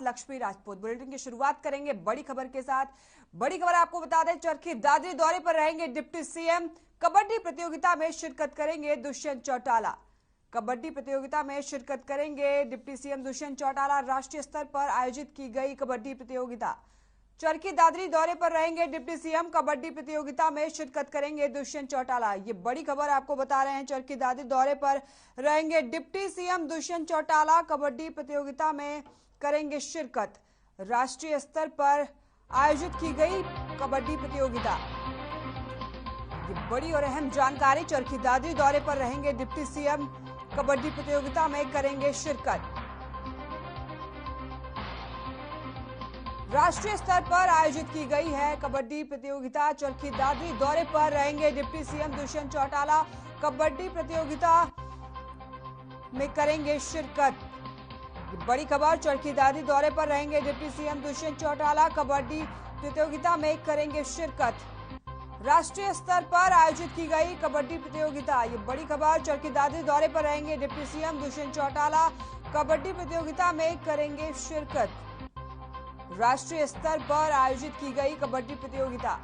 Lakshmi Rajput. Bulletin की शुरुआत करेंगे बड़ी खबर के साथ। बड़ी खबर आपको बता दें, चरखी दादरी दौरे पर रहेंगे डिप्टी सीएम। कबड्डी प्रतियोगिता में शिरकत करेंगे दुष्यंत चौटाला। कबड्डी प्रतियोगिता में शिरकत करेंगे डिप्टी सीएम दुष्यंत चौटाला। राष्ट्रीय स्तर पर आयोजित की गई कबड्डी प्रतियोगिता, चरखी दादरी दौरे पर रहेंगे डिप्टी सीएम। कबड्डी प्रतियोगिता में शिरकत करेंगे दुष्यंत चौटाला। ये बड़ी खबर आपको बता रहे हैं, चरखी दादरी दौरे पर रहेंगे डिप्टी सीएम दुष्यंत चौटाला। कबड्डी प्रतियोगिता में करेंगे शिरकत। राष्ट्रीय स्तर पर आयोजित की गई कबड्डी प्रतियोगिता, ये बड़ी और अहम जानकारी। चरखी दादरी दौरे पर रहेंगे डिप्टी सीएम। कबड्डी प्रतियोगिता में करेंगे शिरकत। राष्ट्रीय स्तर पर आयोजित की गई है कबड्डी प्रतियोगिता। चरखी दादरी दौरे पर रहेंगे डिप्टी सीएम दुष्यंत चौटाला। कबड्डी प्रतियोगिता में करेंगे शिरकत। बड़ी खबर, चरखी दादरी दौरे पर रहेंगे डिप्टी सीएम दुष्यंत चौटाला। कबड्डी प्रतियोगिता में करेंगे शिरकत। राष्ट्रीय स्तर पर आयोजित की गई कबड्डी प्रतियोगिता, ये बड़ी खबर। चरखी दादरी दौरे पर रहेंगे डिप्टी सीएम दुष्यंत चौटाला। कबड्डी प्रतियोगिता में करेंगे शिरकत। राष्ट्रीय स्तर पर आयोजित की गई कबड्डी प्रतियोगिता,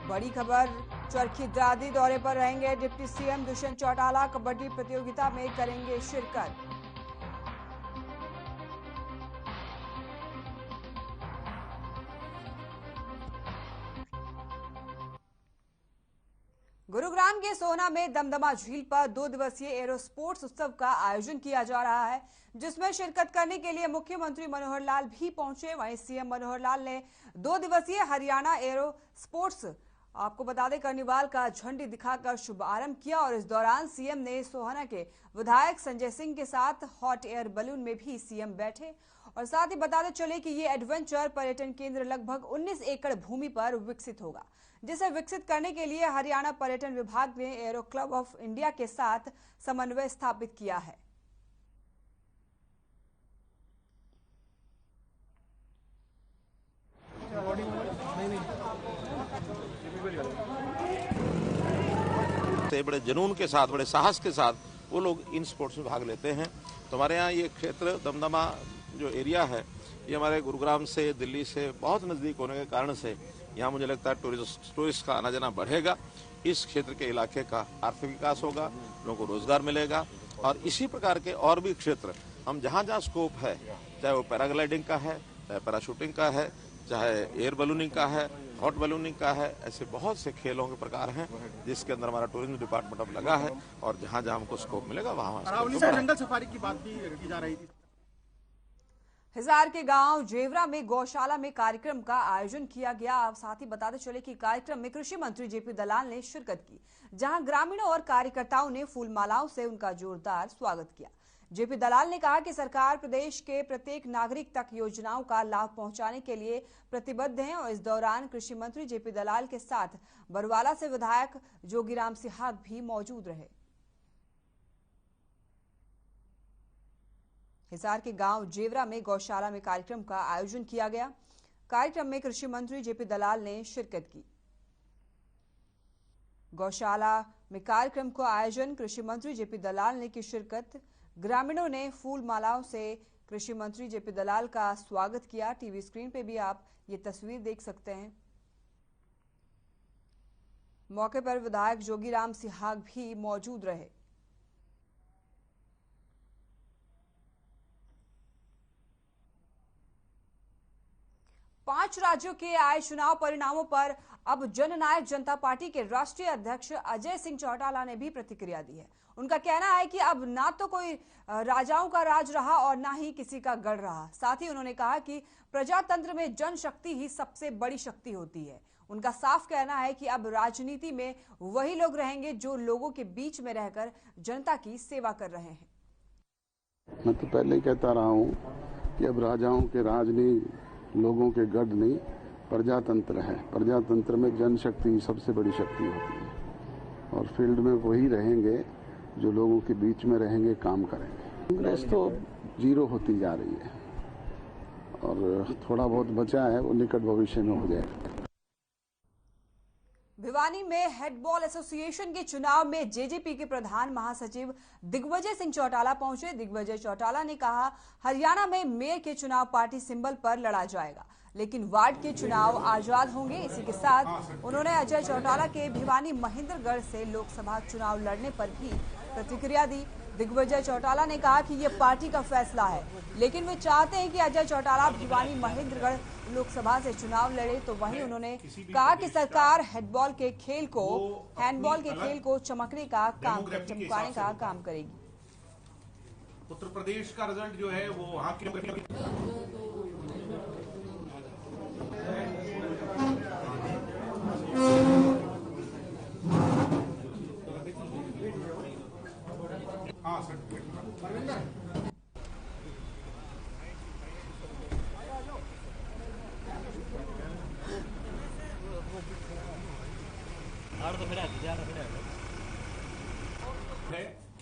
बड़ी खबर। चरखी दादरी दौरे पर रहेंगे डिप्टी सीएम दुष्यंत चौटाला। कबड्डी प्रतियोगिता में करेंगे शिरकत। गुरुग्राम के सोहना में दमदमा झील पर 2 दिवसीय एरो स्पोर्ट्स उत्सव का आयोजन किया जा रहा है, जिसमें शिरकत करने के लिए मुख्यमंत्री मनोहर लाल भी पहुंचे। वहीं सीएम मनोहर लाल ने 2 दिवसीय हरियाणा एरो स्पोर्ट्स, आपको बता दें, कार्निवाल का झंडी दिखाकर शुभारंभ किया। और इस दौरान सीएम ने सोहना के विधायक संजय सिंह के साथ हॉट एयर बलून में भी सीएम बैठे। और साथ ही बताते चले कि ये एडवेंचर पर्यटन केंद्र लगभग 19 एकड़ भूमि पर विकसित होगा, जिसे विकसित करने के लिए हरियाणा पर्यटन विभाग ने एरो क्लब ऑफ इंडिया के साथ समन्वय स्थापित किया है। बड़े जुनून के साथ, बड़े साहस के साथ वो लोग इन स्पोर्ट्स में भाग लेते हैं। तो हमारे यहाँ ये क्षेत्र दमदमा जो एरिया है, ये हमारे गुरुग्राम से, दिल्ली से बहुत नज़दीक होने के कारण से यहाँ मुझे लगता है टूरिस्ट का आना जाना बढ़ेगा। इस क्षेत्र के इलाके का आर्थिक विकास होगा, लोगों को रोजगार मिलेगा। और इसी प्रकार के और भी क्षेत्र हम जहाँ जहाँ स्कोप है, चाहे वो पैराग्लाइडिंग का है, चाहे पैराशूटिंग का है, चाहे एयर बलूनिंग का है, हॉट बलूनिंग का है, ऐसे बहुत से खेलों के प्रकार हैं जिसके अंदर हमारा टूरिज्म डिपार्टमेंट अब लगा है। और जहाँ जहाँ हमको स्कोप मिलेगा वहाँ जंगल सफारी की बात भी की जा रही थी। हिसार के गांव जेवरा में गौशाला में कार्यक्रम का आयोजन किया गया। आप साथ ही बताते चले कि कार्यक्रम में कृषि मंत्री जेपी दलाल ने शिरकत की, जहां ग्रामीणों और कार्यकर्ताओं ने फूलमालाओं से उनका जोरदार स्वागत किया। जेपी दलाल ने कहा कि सरकार प्रदेश के प्रत्येक नागरिक तक योजनाओं का लाभ पहुंचाने के लिए प्रतिबद्ध है। और इस दौरान कृषि मंत्री जेपी दलाल के साथ बरवाला से विधायक जोगीराम सिहाग भी मौजूद रहे। हिसार के गांव जेवरा में गौशाला में कार्यक्रम का आयोजन किया गया। कार्यक्रम में कृषि मंत्री जेपी दलाल ने शिरकत की। गौशाला में कार्यक्रम को आयोजन कृषि मंत्री जेपी दलाल ने की शिरकत। ग्रामीणों ने फूल मालाओं से कृषि मंत्री जेपी दलाल का स्वागत किया। टीवी स्क्रीन पे भी आप ये तस्वीर देख सकते हैं। मौके पर विधायक जोगीराम सिहाग भी मौजूद रहे। पांच राज्यों के आए चुनाव परिणामों पर अब जननायक जनता पार्टी के राष्ट्रीय अध्यक्ष अजय सिंह चौटाला ने भी प्रतिक्रिया दी है। उनका कहना है कि अब ना तो कोई राजाओं का राज रहा और ना ही किसी का गढ़ रहा। साथ ही उन्होंने कहा कि प्रजातंत्र में जनशक्ति ही सबसे बड़ी शक्ति होती है। उनका साफ कहना है कि अब राजनीति में वही लोग रहेंगे जो लोगों के बीच में रहकर जनता की सेवा कर रहे हैं। मैं तो पहले ही कहता रहा हूँ कि अब राजाओं के राज नहीं, लोगों के गढ़ नहीं, प्रजातंत्र है। प्रजातंत्र में जनशक्ति सबसे बड़ी शक्ति होती है और फील्ड में वही रहेंगे जो लोगों के बीच में रहेंगे, काम करेंगे। कांग्रेस तो जीरो होती जा रही है और थोड़ा बहुत बचा है वो निकट भविष्य में हो जाएगा। भिवानी में हेडबॉल एसोसिएशन के चुनाव में जेजेपी के प्रधान महासचिव दिग्विजय सिंह चौटाला पहुंचे। दिग्विजय चौटाला ने कहा, हरियाणा में मेयर के चुनाव पार्टी सिंबल पर लड़ा जाएगा, लेकिन वार्ड के चुनाव आजाद होंगे। इसी के साथ उन्होंने अजय चौटाला के भिवानी महेंद्रगढ़ से लोकसभा चुनाव लड़ने पर भी प्रतिक्रिया दी। दिग्विजय चौटाला ने कहा कि ये पार्टी का फैसला है, लेकिन वे चाहते हैं कि अजय चौटाला भिवानी महेंद्रगढ़ लोकसभा से चुनाव लड़े। तो वहीं उन्होंने कहा कि सरकार हैंडबॉल के खेल को चमकाने का काम करेगी। उत्तर प्रदेश का रिजल्ट जो है वो वहां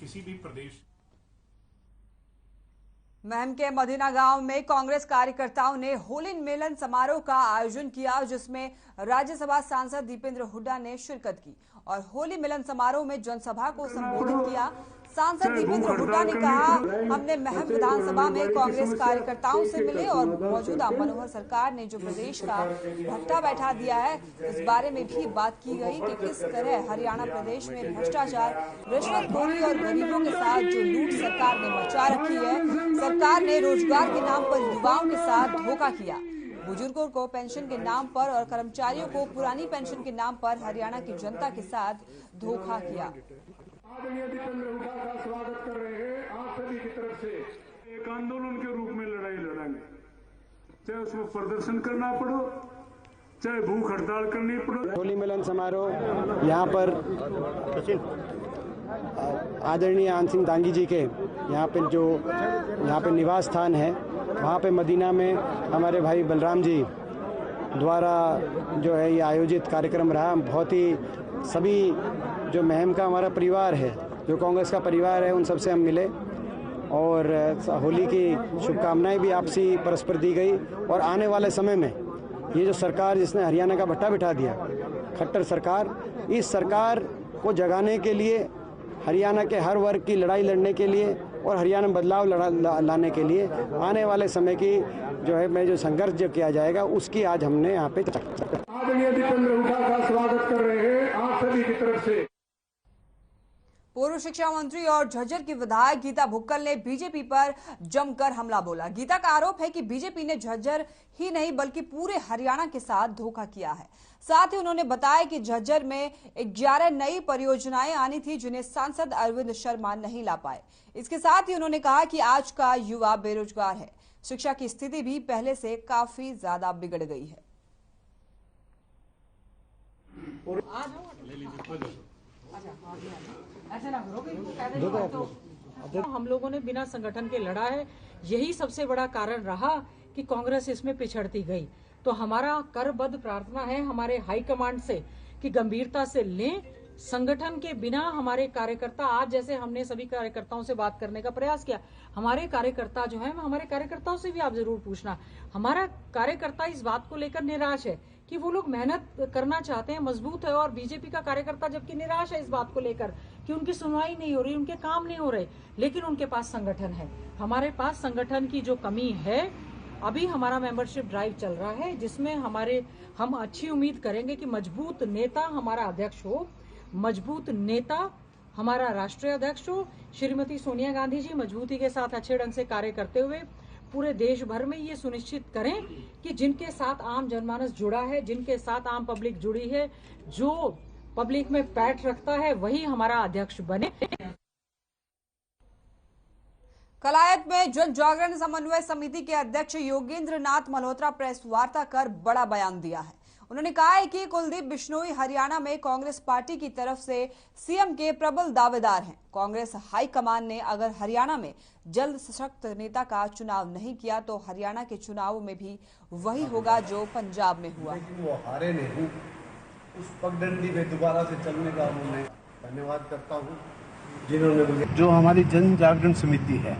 किसी भी प्रदेश। महम के मदीना गांव में कांग्रेस कार्यकर्ताओं ने होली मिलन समारोह का आयोजन किया, जिसमें राज्यसभा सांसद दीपेंद्र हुड्डा ने शिरकत की और होली मिलन समारोह में जनसभा को संबोधित किया। सांसद दीपेंद्र हुड्डा ने कहा, हमने महम विधानसभा में कांग्रेस कार्यकर्ताओं से मिले और मौजूदा मनोहर सरकार ने जो प्रदेश का भट्टा बैठा दिया है, इस बारे में भी बात की गई कि किस तरह हरियाणा प्रदेश में भ्रष्टाचार, रिश्वतखोरी और गरीबों के साथ जो लूट सरकार ने मचा रखी है। सरकार ने रोजगार के नाम पर युवाओं के साथ धोखा किया, बुजुर्गों को पेंशन के नाम पर और कर्मचारियों को पुरानी पेंशन के नाम पर हरियाणा की जनता के साथ धोखा किया। आदरणीय दीपेंद्र हुड्डा का स्वागत कर रहे हैं आप सभी की तरफ से। एक आंदोलन के रूप में लड़ाई लड़ेंगे, चाहे उसमें प्रदर्शन करना पड़ो, चाहे भूख हड़ताल करनी पड़ो। होली मिलन समारोह यहाँ पर आदरणीय आन सिंह दांगी जी के यहाँ पे निवास स्थान है, वहाँ पे मदीना में हमारे भाई बलराम जी द्वारा जो है ये आयोजित कार्यक्रम रहा। बहुत ही सभी जो महम का हमारा परिवार है, जो कांग्रेस का परिवार है, उन सबसे हम मिले और होली की शुभकामनाएं भी आपसी परस्पर दी गई। और आने वाले समय में ये जो सरकार जिसने हरियाणा का भट्टा बिठा दिया, खट्टर सरकार, इस सरकार को जगाने के लिए, हरियाणा के हर वर्ग की लड़ाई लड़ने के लिए और हरियाणा में बदलाव लाने के लिए आने वाले समय की जो संघर्ष जो किया जाएगा, उसकी आज हमने यहाँ पे आदरणीय दीपेंद्र हुड्डा का स्वागत कर रहे हैं आप सभी की तरफ से। पूर्व शिक्षा मंत्री और झज्जर की विधायक गीता भुक्कल ने बीजेपी पर जमकर हमला बोला। गीता का आरोप है कि बीजेपी ने झज्जर ही नहीं बल्कि पूरे हरियाणा के साथ धोखा किया है। साथ ही उन्होंने बताया कि झज्जर में 11 नई परियोजनाएं आनी थी, जिन्हें सांसद अरविंद शर्मा नहीं ला पाए। इसके साथ ही उन्होंने कहा कि आज का युवा बेरोजगार है, शिक्षा की स्थिति भी पहले से काफी ज्यादा बिगड़ गई है। हम लोगों ने बिना संगठन के लड़ा है, यही सबसे बड़ा कारण रहा कि कांग्रेस इसमें पिछड़ती गई। तो हमारा करबद्ध प्रार्थना है हमारे हाईकमांड से कि गंभीरता से लें। संगठन के बिना हमारे कार्यकर्ता, आज जैसे हमने सभी कार्यकर्ताओं से बात करने का प्रयास किया, हमारे कार्यकर्ता जो हैं, हमारे कार्यकर्ताओं से भी आप जरूर पूछना, हमारा कार्यकर्ता इस बात को लेकर निराश है कि वो लोग मेहनत करना चाहते हैं, मजबूत है, और बीजेपी का कार्यकर्ता जबकि निराश है इस बात को लेकर कि उनकी सुनवाई नहीं हो रही, उनके काम नहीं हो रहे, लेकिन उनके पास संगठन है। हमारे पास संगठन की जो कमी है, अभी हमारा मेंबरशिप ड्राइव चल रहा है, जिसमें हम अच्छी उम्मीद करेंगे कि मजबूत नेता हमारा अध्यक्ष हो, मजबूत नेता हमारा राष्ट्रीय अध्यक्ष हो। श्रीमती सोनिया गांधी जी मजबूती के साथ अच्छे ढंग से कार्य करते हुए पूरे देश भर में ये सुनिश्चित करें कि जिनके साथ आम जनमानस जुड़ा है, जिनके साथ आम पब्लिक जुड़ी है, जो पब्लिक में पैठ रखता है, वही हमारा अध्यक्ष बने। कलायत में जन जागरण समन्वय समिति के अध्यक्ष योगेंद्र नाथ मल्होत्रा प्रेस वार्ता कर बड़ा बयान दिया है। उन्होंने कहा है कि कुलदीप बिश्नोई हरियाणा में कांग्रेस पार्टी की तरफ से सीएम के प्रबल दावेदार हैं। कांग्रेस हाईकमान ने अगर हरियाणा में जल्द सशक्त नेता का चुनाव नहीं किया तो हरियाणा के चुनाव में भी वही होगा जो पंजाब में हुआ। वो हारे नहीं, उस पगडंडी में दोबारा से चलने का मैं धन्यवाद करता हूँ जिन्होंने मुझे, जो हमारी जन जागरण समिति है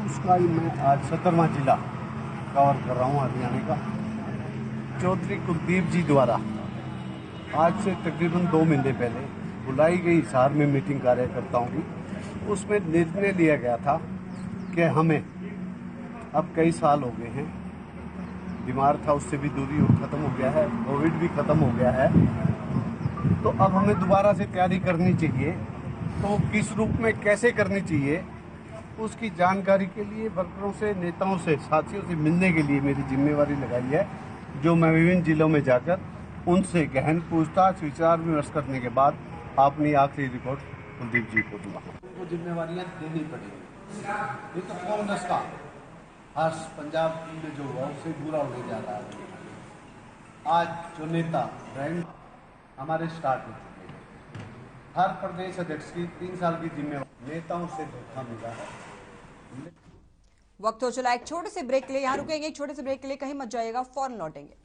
उसका ही मैं आज 17वां जिला कवर कर रहा हूँ हरियाणा का। चौधरी कुलदीप जी द्वारा आज से तकरीबन 2 महीने पहले बुलाई गई हिसार में मीटिंग कार्यकर्ताओं की, उसमें निर्णय लिया गया था कि हमें अब कई साल हो गए हैं, बीमार था उससे भी दूरी खत्म हो गया है, कोविड भी खत्म हो गया है, तो अब हमें दोबारा से तैयारी करनी चाहिए। तो किस रूप में कैसे करनी चाहिए उसकी जानकारी के लिए वर्करों से, नेताओं से, साथियों से मिलने के लिए मेरी जिम्मेवारी लगाई है, जो मैं विभिन्न जिलों में जाकर उनसे गहन पूछताछ विचार विमर्श करने के बाद अपनी आखिरी रिपोर्ट कुलदीप जी को दूंगा। वो जिम्मेवारियां देनी पड़ेगी। ये तो कांग्रेस का हर पंजाब में जो हुआ उससे बुरा होने जा रहा है। आज जो नेता रैंक हमारे स्टार्ट हो चुके हैं, हर प्रदेश अध्यक्ष की 3 साल की जिम्मेवारी, नेताओं से धोखा मिला है। वक्त हो चला एक छोटे से ब्रेक के लिए, यहाँ रुकेंगे एक छोटे से ब्रेक के लिए, कहीं मत जाइएगा, फौरन लौटेंगे।